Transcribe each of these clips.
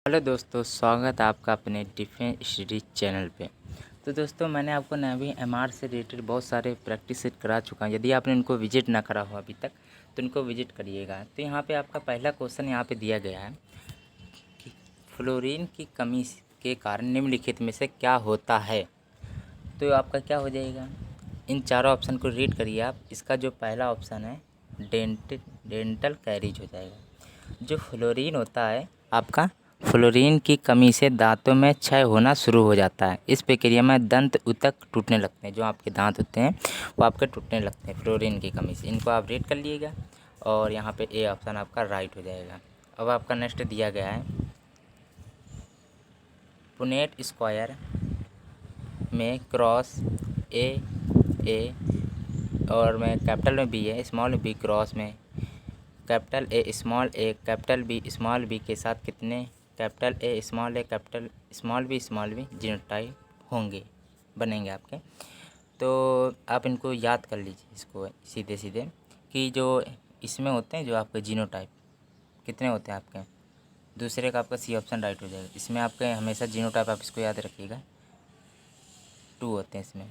Hello दोस्तों, स्वागत है आपका अपने डिफेंस स्टडीज चैनल पे। तो दोस्तों, मैंने आपको नेवी एमआर से रिलेटेड बहुत सारे प्रैक्टिस सेट करा चुका हूँ। यदि आपने उनको विजिट ना करा हो अभी तक तो उनको विजिट करिएगा। तो यहाँ पे आपका पहला क्वेश्चन यहाँ पे दिया गया है कि फ्लोरीन की कमी के कारण निम्नलिखित में से क्या होता है। तो आपका क्या हो जाएगा, इन चारों ऑप्शन को रीड करिए आप। इसका जो पहला ऑप्शन है डेंटल कैरीज हो जाएगा। जो फ्लोरीन होता है आपका, फ्लोरीन की कमी से दांतों में क्षय होना शुरू हो जाता है। इस प्रक्रिया में दंत ऊतक टूटने लगते हैं। जो आपके दांत होते हैं वो आपके टूटने लगते हैं फ्लोरीन की कमी से। इनको आप रीड कर लीजिएगा और यहाँ पे ए ऑप्शन आपका राइट हो जाएगा। अब आपका नेक्स्ट दिया गया है पुनेट स्क्वायर में क्रॉस ए और में कैपिटल में बी है, स्मॉल बी क्रॉस में capital capital B small B के साथ कितने capital A capital small B genotype होंगे, बनेंगे आपके। तो आप इनको याद कर लीजिए इसको सीधे सीधे कि जो इसमें होते हैं जो आपके जीनोटाइप कितने होते हैं आपके। दूसरे का आपका सी ऑप्शन राइट हो जाएगा। इसमें आपके हमेशा जीनोटाइप आप इसको याद रखिएगा 2 होते हैं इसमें।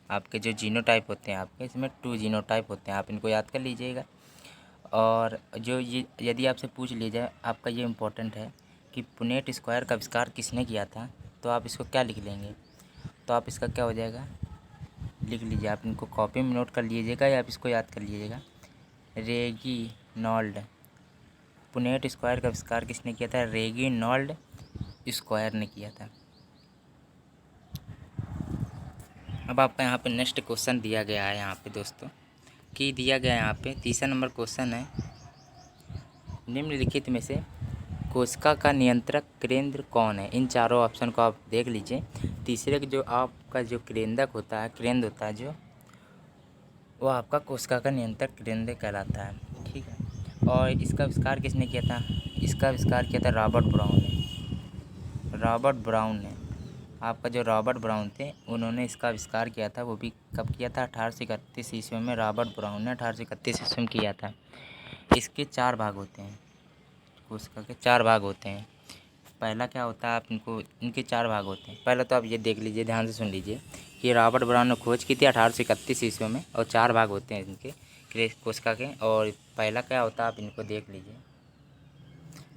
आपके जो जीनोटाइप होते हैं आपके इसमें 2 जीनोटाइप होते हैं, आप इनको याद कर लीजिएगा। और जो ये यदि आपसे पूछ लिया जाए, आपका ये इम्पोर्टेंट है कि पुनेट स्क्वायर का आविष्कार किसने किया था, तो आप इसको क्या लिख लेंगे। तो आप इसका क्या हो जाएगा, लिख लीजिए। आप इनको कॉपी में नोट कर लीजिएगा या आप इसको याद कर लीजिएगा। रेगिनॉल्ड, पुनेट स्क्वायर का आविष्कार किसने किया था, रेगिनॉल्ड स्क्वायर ने किया था। अब आपका यहाँ पे नेक्स्ट क्वेश्चन दिया गया है यहाँ पे दोस्तों कि दिया गया है यहाँ पे तीसरा नंबर क्वेश्चन है, निम्नलिखित में से कोशिका का नियंत्रक केंद्र कौन है। इन चारों ऑप्शन को आप देख लीजिए। तीसरे का जो आपका जो केंद्रक होता है, केंद्र होता है जो, वो आपका कोशिका का नियंत्रक केंद्र कहलाता है, ठीक है। और इसका आविष्कार किसने किया था, इसका आविष्कार किया था रॉबर्ट ब्राउन ने। आपका जो रॉबर्ट ब्राउन थे उन्होंने इसका आविष्कार किया था। वो भी कब किया था, 1831 ईस्वी में रॉबर्ट ब्राउन ने 1831 ईस्वी में किया था। इसके 4 भाग होते हैं, कोशिका के 4 भाग होते हैं। पहला क्या होता है, आप इनके 4 भाग होते हैं। पहले तो आप ये देख लीजिए, ध्यान से सुन लीजिए कि रॉबर्ट ब्राउन ने खोज की थी 1831 ईस्वी में और 4 भाग होते हैं इनके कोशिका के। और पहला क्या होता है आप इनको देख लीजिए।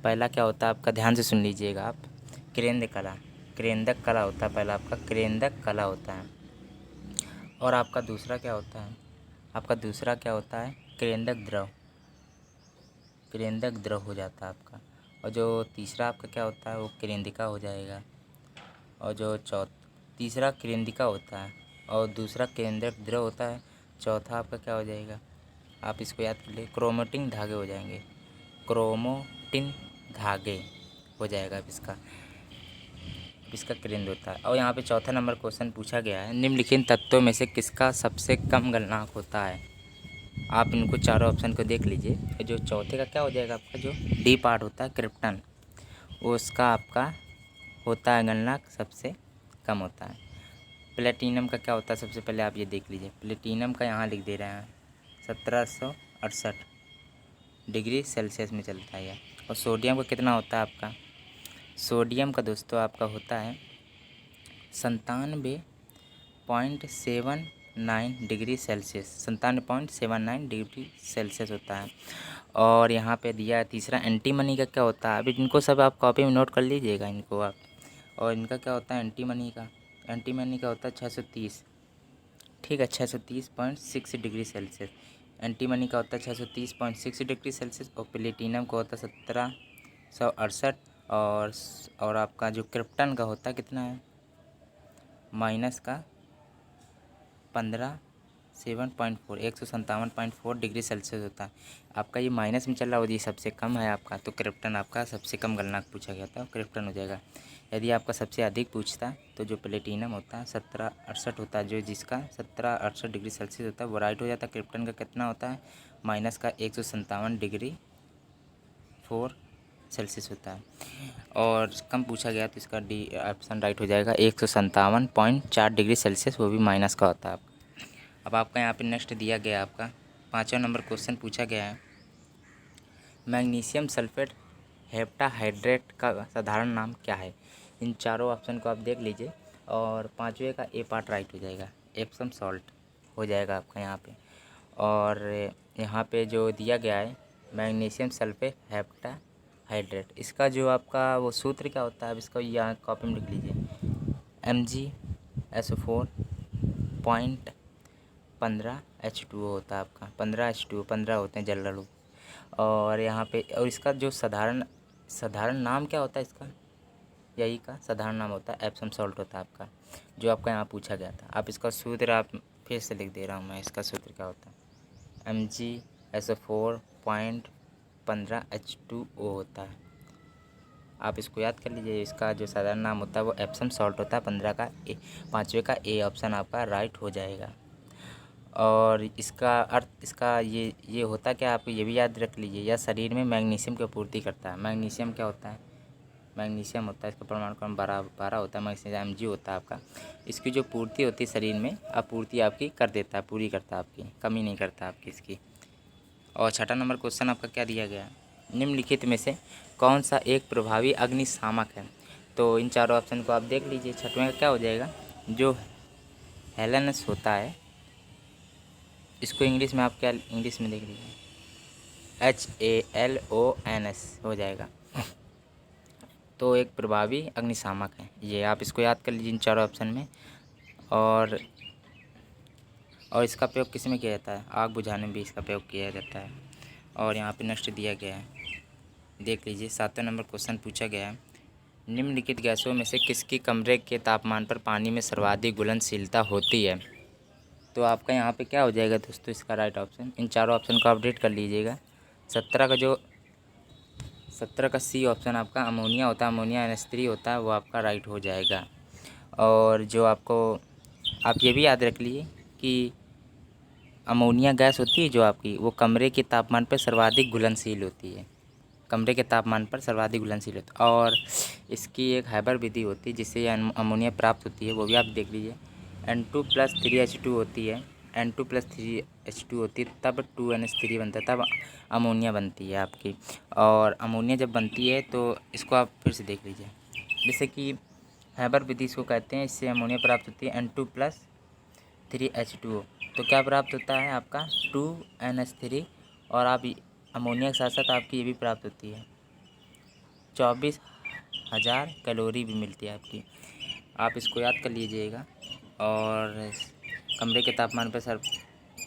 पहला क्या होता है आपका, ध्यान से सुन लीजिएगा आप, केंद्रक कला होता है। पहला आपका केंद्रक कला होता है। और आपका दूसरा क्या होता है, आपका दूसरा क्या होता है, केंद्रक द्रव हो जाता है आपका। और जो तीसरा आपका क्या होता है वो केंद्रिका हो जाएगा। और जो तीसरा केंद्रिका होता है और दूसरा केंद्रक द्रव होता है। चौथा आपका क्या हो जाएगा, आप इसको याद कर लिए, क्रोमेटिन धागे हो जाएंगे, क्रोमोटिन धागे हो जाएगा अब इसका केंद्र होता है। और यहाँ पे चौथा नंबर क्वेश्चन पूछा गया है, निम्नलिखित तत्वों में से किसका सबसे कम गलनांक होता है। आप इनको चारों ऑप्शन को देख लीजिए। जो चौथे का क्या हो जाएगा, आपका जो डी पार्ट होता है क्रिप्टन, उसका आपका होता है गलनांक सबसे कम होता है। प्लेटिनम का क्या होता है, सबसे पहले आप ये देख लीजिए। प्लेटिनम का यहाँ लिख दे रहे हैं 1768 डिग्री सेल्सियस में चलता है यह। और सोडियम का कितना होता है आपका, सोडियम का दोस्तों आपका होता है 97.79 डिग्री सेल्सियस, 97.79 डिग्री सेल्सियस होता है। और यहाँ पे दिया है तीसरा एंटीमनी का क्या होता है। अभी इनको सब आप कॉपी में नोट कर लीजिएगा इनको आप। और इनका क्या होता है एंटीमनी का होता है 630, ठीक है, 630.6 डिग्री सेल्सियस। एंटीमनी का होता है 630.6 डिग्री सेल्सियस। और प्लेटिनम का होता है 1768। और आपका जो क्रिप्टन का होता है कितना है, माइनस का 157.4 डिग्री सेल्सियस होता है आपका। ये माइनस में चल रहा है और ये सबसे कम है आपका। तो क्रिप्टन आपका सबसे कम गलनांक पूछा गया था, क्रिप्टन हो जाएगा। यदि आपका सबसे अधिक पूछता तो जो प्लेटिनम होता है 1768 होता है, जो जिसका 1768 डिग्री सेल्सियस होता है वो राइट हो जाता है। क्रिप्टन का कितना होता है, माइनस का 157 डिग्री 4 सेल्सियस होता है। और कम पूछा गया तो इसका डी ऑप्शन राइट हो जाएगा, 157.4 डिग्री सेल्सियस, वो भी माइनस का होता है। अब आपका यहाँ पे नेक्स्ट दिया गया आपका 5वां नंबर क्वेश्चन पूछा गया है, मैग्नीशियम सल्फेट हेप्टाहाइड्रेट का साधारण नाम क्या है? इन चारों ऑप्शन को आप देख लीजिए और पाँचवें का ए पार्ट राइट हो जाएगा, एप्सम सॉल्ट हो जाएगा आपका यहाँ पे। और यहाँ पे जो दिया गया है मैग्नीशियम सल्फेट हेप्टाहाइड्रेट, इसका जो आपका वो सूत्र क्या होता है, अब इसका यहाँ कॉपी में लिख लीजिए। MgSO4.15H2O होता है आपका, 15H2O, 15 होते हैं जल अणु। और यहाँ पे और इसका जो साधारण नाम क्या होता है इसका, यही का साधारण नाम होता है एप्सम सॉल्ट होता है आपका, जो आपका यहाँ पूछा गया था। आप इसका सूत्र आप फिर से लिख दे रहा हूँ मैं, इसका सूत्र क्या होता है, MgSO4.15H2O होता है। आप इसको याद कर लीजिए। इसका जो साधारण नाम होता है वो एप्सम सॉल्ट होता है। 15 का ए, पाँचवें का ए ऑप्शन आपका राइट हो जाएगा। और इसका अर्थ इसका ये होता क्या, आप ये भी याद रख लीजिए। यह शरीर में मैग्नीशियम की आपूर्ति करता है। मैग्नीशियम क्या होता है, मैग्नीशियम होता है, इसका परमाणु क्रम 12 होता है। मैग्नीशियम Mg होता है आपका। इसकी जो पूर्ति होती है शरीर में, आपूर्ति आपकी कर देता है, पूरी करता है आपकी, कमी नहीं करता आपकी इसकी। और छठा नंबर क्वेश्चन आपका क्या दिया गया है, निम्नलिखित में से कौन सा एक प्रभावी अग्निशामक है? तो इन चारों ऑप्शन को आप देख लीजिए। छठवें का क्या हो जाएगा, जो हेलेनस होता है, इसको इंग्लिश में आप क्या इंग्लिश में देख लीजिए, HALONS हो जाएगा। तो एक प्रभावी अग्निशामक है ये, आप इसको याद कर लीजिए इन चारों ऑप्शन में। और इसका प्रयोग किस में किया जाता है, आग बुझाने में भी इसका प्रयोग किया जाता है। और यहाँ पे नेक्स्ट दिया गया है, देख लीजिए। 7वें नंबर क्वेश्चन पूछा गया है, निम्नलिखित गैसों में से किसकी कमरे के तापमान पर पानी में सर्वाधिक घुलनशीलता होती है? तो आपका यहाँ पे क्या हो जाएगा दोस्तों, इसका राइट ऑप्शन, इन चारों ऑप्शन को अपडेट कर लीजिएगा। 17 का सी ऑप्शन आपका अमोनिया होता है, अमोनिया NH3 होता है, वो आपका राइट हो जाएगा। और जो आपको आप ये भी याद रख लीजिए कि अमोनिया गैस होती है जो आपकी, वो कमरे के तापमान पर सर्वाधिक घुलनशील होती है, कमरे के तापमान पर सर्वाधिक घुलनशील होता है। और इसकी एक हैबर विधि होती है जिससे ये अमोनिया प्राप्त होती है, वो भी आप देख लीजिए। N2+3H2 होती है, N2+3H2 होती है, तब 2NH3 बनता है, तब अमोनिया बनती है आपकी। और अमोनिया जब बनती है तो इसको आप फिर से देख लीजिए, जैसे कि हैबर विधि इसको कहते हैं, इससे अमोनिया प्राप्त होती है N2+3H2O। तो क्या प्राप्त होता है आपका 2NH3, और आप अमोनिया के साथ साथ आपकी ये भी प्राप्त होती है 24,000 कैलोरी भी मिलती है आपकी। आप इसको याद कर लीजिएगा। और कमरे के तापमान पर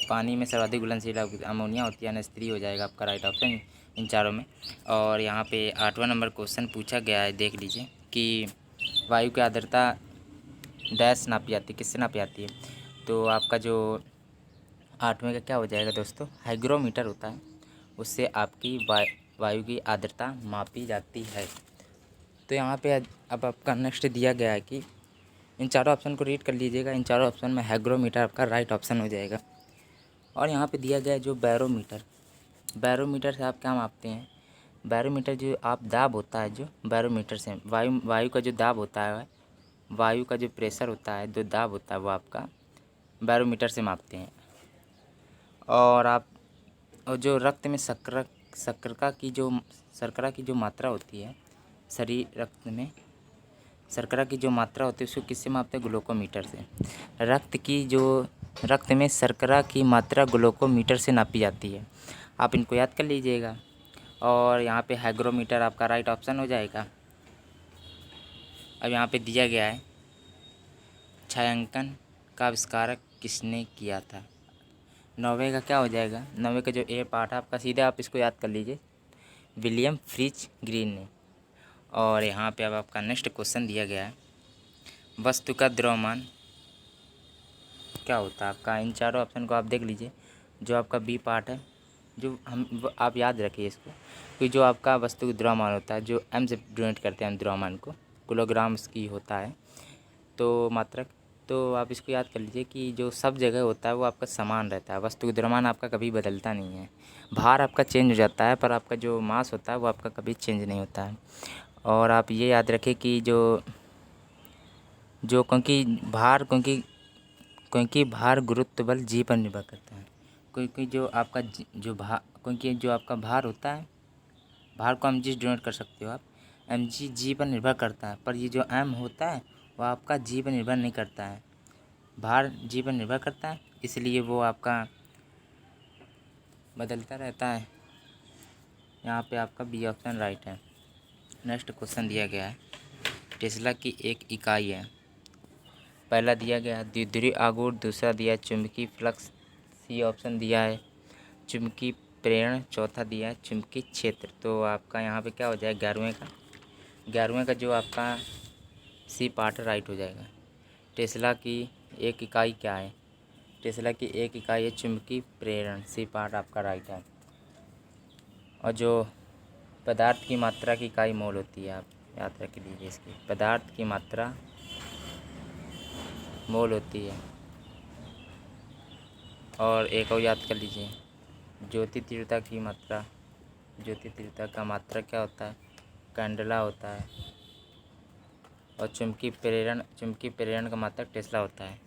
पानी में सर्वाधिक घुलनशील अमोनिया होती है, NH3 हो जाएगा आपका राइट ऑप्शन इन चारों में। और यहाँ पे 8वां नंबर क्वेश्चन पूछा गया है, देख लीजिए कि वायु की आर्द्रता डैश नापी जाती है, किससे नापी जाती है? तो आपका जो 8वें का क्या हो जाएगा दोस्तों, हाइग्रोमीटर होता है, उससे आपकी वायु की आर्द्रता मापी जाती है। तो यहाँ पे अब आपका नेक्स्ट दिया गया है कि इन चारों ऑप्शन को रीड कर लीजिएगा। इन चारों ऑप्शन में हाइग्रोमीटर आपका राइट ऑप्शन हो जाएगा। और यहाँ पे दिया गया है जो बैरोमीटर, बैरोमीटर से आप क्या मापते हैं, बैरोमीटर जो आप दाब होता है, जो बैरोमीटर से वायु का जो दाब होता है, वायु का जो प्रेशर होता है, जो दाब होता है, वो आपका बैरोमीटर से मापते हैं। और जो रक्त में शर्करा की जो मात्रा होती है, शरीर रक्त में शर्करा की जो मात्रा होती है उसको किससे मापते हैं, ग्लूकोमीटर से। रक्त में शर्करा की मात्रा ग्लूकोमीटर से नापी जाती है, आप इनको याद कर लीजिएगा। और यहाँ पे हाइग्रोमीटर आपका राइट ऑप्शन हो जाएगा। अब यहाँ पे दिया गया है, छायांकन का आविष्कार किसने किया था? 9वें का क्या हो जाएगा, 9वें का जो ए पार्ट है आपका, सीधे आप इसको याद कर लीजिए, विलियम फ्रिज ग्रीन ने। और यहाँ पे अब आपका नेक्स्ट क्वेश्चन दिया गया है, वस्तु का द्रव्यमान क्या होता है आपका? इन चारों ऑप्शन को आप देख लीजिए। जो आपका बी पार्ट है, आप याद रखिए इसको, कि जो आपका वस्तु का द्रव्यमान होता है, जो एम से डिनोट करते हैं हम द्रव्यमान को, किलोग्राम्स की होता है तो मात्रक। तो आप इसको याद कर लीजिए कि जो सब जगह होता है वो आपका समान रहता है, वस्तु का द्रव्यमान आपका कभी बदलता नहीं है। भार आपका चेंज हो जाता है, पर आपका जो मास होता है वो आपका कभी चेंज नहीं होता है। और आप ये याद रखें कि जो जो क्योंकि भार गुरुत्व बल जी पर निर्भर करता है। क्योंकि जो आपका भार होता है, भार को mg से डिनोट कर सकते हो आप। mg g पर निर्भर करता है, पर ये जो m होता है वो आपका g पर निर्भर नहीं करता है, भार g पर निर्भर करता है, इसलिए वो आपका बदलता रहता है। यहाँ पे आपका बी ऑप्शन राइट है। नेक्स्ट क्वेश्चन दिया गया है, टेस्ला की एक इकाई है। पहला दिया गया है द्विध्रुवीय आघूर्ण, दूसरा दिया है चुंबकीय फ्लक्स, सी ऑप्शन दिया है चुंबकीय प्रेरण, चौथा दिया है चुंबकीय क्षेत्र। तो आपका यहाँ पे क्या हो जाएगा, 11वें का जो आपका सी पार्ट राइट हो जाएगा। टेस्ला की एक इकाई क्या है, टेस्ला की एक इकाई है चुंबकीय प्रेरण, सी पार्ट आपका राइट है। और जो पदार्थ की मात्रा की इकाई मोल होती है, आप याद रख लीजिए इसकी, पदार्थ की मात्रा मोल होती है। और एक और याद कर लीजिए, ज्योति तीव्रता की मात्रा, ज्योति तीव्रता का मात्रा क्या होता है, कैंडेला होता है। और चुंबकीय प्रेरण का मात्रक टेस्ला होता है।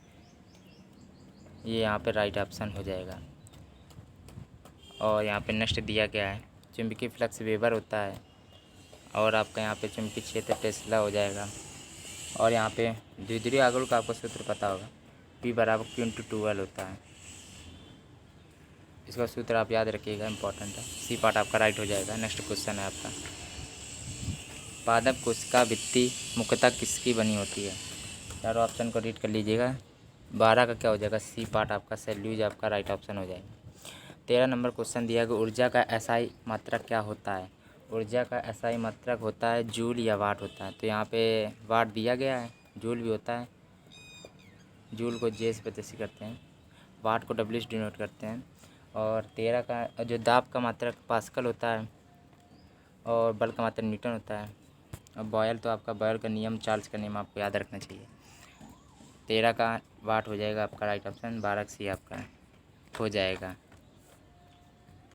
ये यहाँ पे राइट ऑप्शन हो जाएगा। और यहाँ पे नेक्स्ट दिया गया है चुंबकीय फ्लक्स वेबर होता है, और आपका यहाँ पे चुंबकीय क्षेत्र टेस्ला हो जाएगा। और यहाँ पे द्विध्रुवीय आघूर्ण का आपको सूत्र पता होगा, P बराबर Q/2L होता है। इसका सूत्र आप याद रखिएगा, इंपॉर्टेंट है। सी पार्ट आपका राइट हो जाएगा। नेक्स्ट क्वेश्चन है आपका, पादप कोशिका भित्ति मुख्यतः किसकी बनी होती है। चारों ऑप्शन को रीड कर लीजिएगा। 12 का क्या हो जाएगा, सी पार्ट आपका सेल्यूलोज आपका राइट ऑप्शन हो जाएगा। 13 नंबर क्वेश्चन दिया गया, ऊर्जा का एसआई मात्रक क्या होता है। ऊर्जा का एसआई मात्रक होता है जूल या वाट होता है। तो यहाँ पे वाट दिया गया है, जूल भी होता है, जूल को जे से प्रदर्शित करते हैं, वाट को डब्ल्यू से डिनोट करते हैं। और 13 का जो दाब का मात्रक पास्कल होता है, और बल का मात्रक न्यूटन होता है। और बॉयल तो आपका बॉयल का नियम, चार्ल्स का नियम आपको याद रखना चाहिए। 13 का वाट हो जाएगा आपका राइट ऑप्शन, 12 सी आपका हो जाएगा।